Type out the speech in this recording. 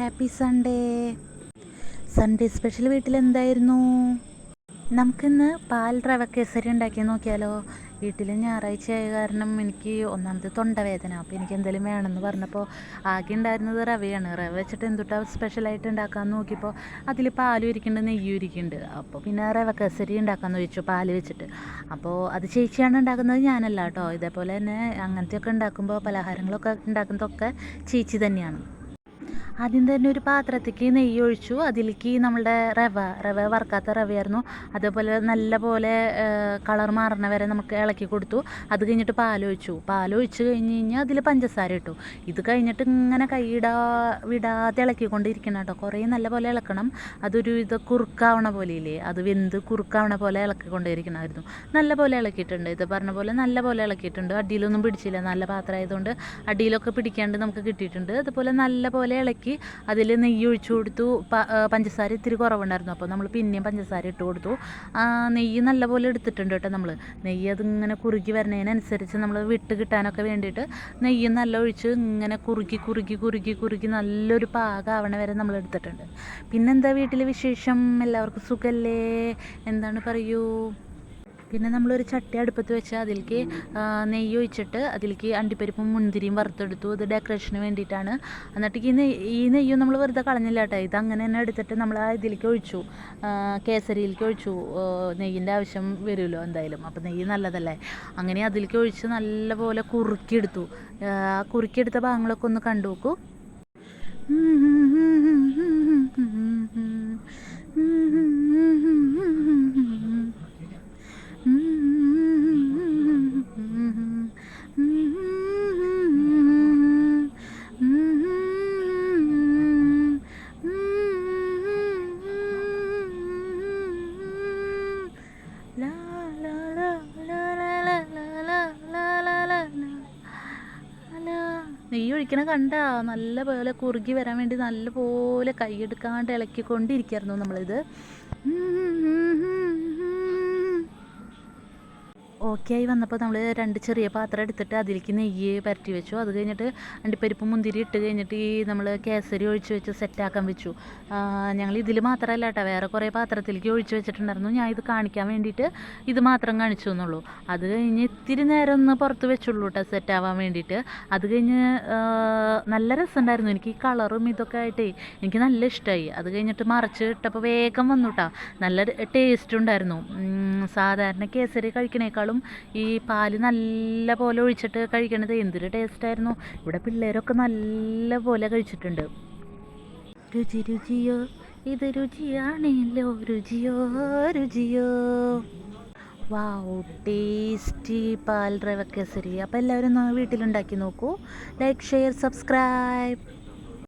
Happy Sunday. Sunday special വീട്ടിലെന്തായിരുന്നു? നമുക്കിന്ന് പാൽ റവ കേസരി ഉണ്ടാക്കി നോക്കിയാലോ? വീട്ടിൽ ഞായറാഴ്ച ആയ കാരണം എനിക്ക് ഒന്നാമത് തൊണ്ടവേദന, അപ്പോൾ എനിക്ക് എന്തെങ്കിലും വേണമെന്ന് പറഞ്ഞപ്പോൾ ആകെ ഉണ്ടായിരുന്നത് റവയാണ്. റവ വെച്ചിട്ട് എന്തുട്ടാ സ്പെഷ്യലായിട്ട് ഉണ്ടാക്കാമെന്ന് നോക്കിയപ്പോൾ അതിൽ പാലും ഇരിക്കുന്നുണ്ട്, നെയ്യും ഇരിക്കുന്നുണ്ട്. അപ്പോൾ പിന്നെ റവ കേസരി ഉണ്ടാക്കാമെന്ന് വെച്ചു പാൽ വെച്ചിട്ട്. അപ്പോൾ അത് ചേച്ചിയാണ് ഉണ്ടാക്കുന്നത്, ഞാനല്ല കേട്ടോ. ഇതേപോലെ തന്നെ അങ്ങനത്തെയൊക്കെ ഉണ്ടാക്കുമ്പോൾ പലഹാരങ്ങളൊക്കെ ഉണ്ടാക്കുന്നതൊക്കെ ചേച്ചി തന്നെയാണ്. ആദ്യം തന്നെ ഒരു പാത്രത്തേക്ക് നെയ്യ് ഒഴിച്ചു, അതിലേക്ക് നമ്മളുടെ റവ വറുക്കാത്ത റവയായിരുന്നു. അതേപോലെ നല്ല പോലെ കളർ മാറുന്ന വരെ നമുക്ക് ഇളക്കി കൊടുത്തു. അത് കഴിഞ്ഞിട്ട് പാലൊഴിച്ച് കഴിഞ്ഞ് കഴിഞ്ഞാൽ അതിൽ പഞ്ചസാര ഇട്ടു. ഇത് കഴിഞ്ഞിട്ട് ഇങ്ങനെ വിടാതെ ഇളക്കിക്കൊണ്ടിരിക്കണം കേട്ടോ. കുറേ നല്ല പോലെ ഇളക്കണം. അതൊരു കുറുക്കാവണ പോലെ ഇല്ലേ, അത് വെന്ത് കുറുക്കാവണ പോലെ ഇളക്കിക്കൊണ്ടിരിക്കണമായിരുന്നു. നല്ല പോലെ ഇളക്കിയിട്ടുണ്ട്, ഇത് പറഞ്ഞ പോലെ നല്ല പോലെ ഇളക്കിയിട്ടുണ്ട്. അടിയിലൊന്നും പിടിച്ചില്ല, നല്ല പാത്രം ആയതുകൊണ്ട് അടിയിലൊക്കെ പിടിക്കാണ്ട് നമുക്ക് കിട്ടിയിട്ടുണ്ട്. അതുപോലെ നല്ല പോലെ ഇളക്കി അതിൽ നെയ്യ് ഒഴിച്ചു കൊടുത്തു. പഞ്ചസാര ഇത്തിരി കുറവുണ്ടായിരുന്നു, അപ്പോൾ നമ്മൾ പിന്നെയും പഞ്ചസാര ഇട്ട് കൊടുത്തു. നെയ്യ് നല്ലപോലെ എടുത്തിട്ടുണ്ട് കേട്ടോ. നമ്മൾ നെയ്യ് അതിങ്ങനെ കുറുകി വരുന്നതിനനുസരിച്ച് നമ്മൾ വിട്ട് കിട്ടാനൊക്കെ വേണ്ടിയിട്ട് നെയ്യ് നല്ല ഒഴിച്ച് ഇങ്ങനെ കുറുകി നല്ലൊരു പാകമാവണ വരെ നമ്മൾ എടുത്തിട്ടുണ്ട്. പിന്നെന്താ വീട്ടിൽ വിശേഷം? എല്ലാവർക്കും സുഖല്ലേ? എന്താണ് പറയൂ. പിന്നെ നമ്മളൊരു ചട്ടി അടുപ്പത്ത് വെച്ച് അതിലേക്ക് നെയ്യ് ഒഴിച്ചിട്ട് അതിലേക്ക് അണ്ടിപ്പരിപ്പും മുന്തിരിയും വറുത്തെടുത്തു. ഇത് ഡെക്കറേഷന് വേണ്ടിയിട്ടാണ്. എന്നിട്ട് ഈ നെയ്യും നമ്മൾ വെറുതെ കളഞ്ഞില്ല കേട്ടോ. ഇത് അങ്ങനെ തന്നെ എടുത്തിട്ട് നമ്മൾ ഇതിലേക്ക് ഒഴിച്ചു, കേസരിയിലേക്ക് ഒഴിച്ചു. നെയ്യിൻ്റെ ആവശ്യം വരുമല്ലോ എന്തായാലും, അപ്പോൾ നെയ്യ് നല്ലതല്ലേ. അങ്ങനെ അതിലേക്ക് ഒഴിച്ച് നല്ലപോലെ കുറുക്കിയെടുത്തു. കുറുക്കിയെടുത്ത ഭാഗങ്ങളൊക്കെ ഒന്ന് കണ്ടു നോക്കൂ. നെയ്യ് ഒഴിക്കണ കണ്ട നല്ല പോലെ കുറുകി വരാൻ വേണ്ടി നല്ല പോലെ കൈയെടുക്കാണ്ട് ഇളക്കിക്കൊണ്ടിരിക്കുകയായിരുന്നു നമ്മളിത്. ഓക്കെ ആയി വന്നപ്പോൾ നമ്മൾ 2 ചെറിയ പാത്രം എടുത്തിട്ട് അതിലേക്ക് നെയ്യ് പരട്ടി വെച്ചു. അത് കഴിഞ്ഞിട്ട് അണ്ടിപ്പരിപ്പ് മുന്തിരി ഇട്ട് കഴിഞ്ഞിട്ട് ഈ നമ്മൾ കേസരി ഒഴിച്ച് വെച്ച് സെറ്റാക്കാൻ വെച്ചു. ഞങ്ങൾ ഇതിൽ മാത്രമല്ല കേട്ടോ, വേറെ കുറേ പാത്രത്തിലേക്ക് ഒഴിച്ച് വെച്ചിട്ടുണ്ടായിരുന്നു. ഞാൻ ഇത് കാണിക്കാൻ വേണ്ടിയിട്ട് ഇത് മാത്രം കാണിച്ചു എന്നുള്ളൂ. അത് കഴിഞ്ഞ് ഇത്തിരി നേരം ഒന്ന് പുറത്ത് വെച്ചുള്ളൂ കേട്ടോ, സെറ്റാവാൻ വേണ്ടിയിട്ട്. അത് കഴിഞ്ഞ് നല്ല രസമുണ്ടായിരുന്നു. എനിക്ക് ഈ കളറും ഇതൊക്കെ ആയിട്ടേ എനിക്ക് നല്ല ഇഷ്ടമായി. അത് കഴിഞ്ഞിട്ട് മറിച്ച് ഇട്ടപ്പോൾ വേഗം വന്നു കേട്ടോ. നല്ല ടേസ്റ്റ് ഉണ്ടായിരുന്നു. സാധാരണ കേസരി കഴിക്കണേക്കാളും ഈ പാല് നല്ല പോലെ ഒഴിച്ചിട്ട് കഴിക്കണത് എന്തൊരു ടേസ്റ്റായിരുന്നു. ഇവിടെ പിള്ളേരൊക്കെ നല്ല പോലെ കഴിച്ചിട്ടുണ്ട്. രുചിയോ ഇത് രുചിയാണല്ലോ, രുചിയോ. വാവ്, ടേസ്റ്റി പാൽ റവ കേസരി. അപ്പോൾ എല്ലാവരും വീട്ടിലുണ്ടാക്കി നോക്കൂ. Like, share, subscribe.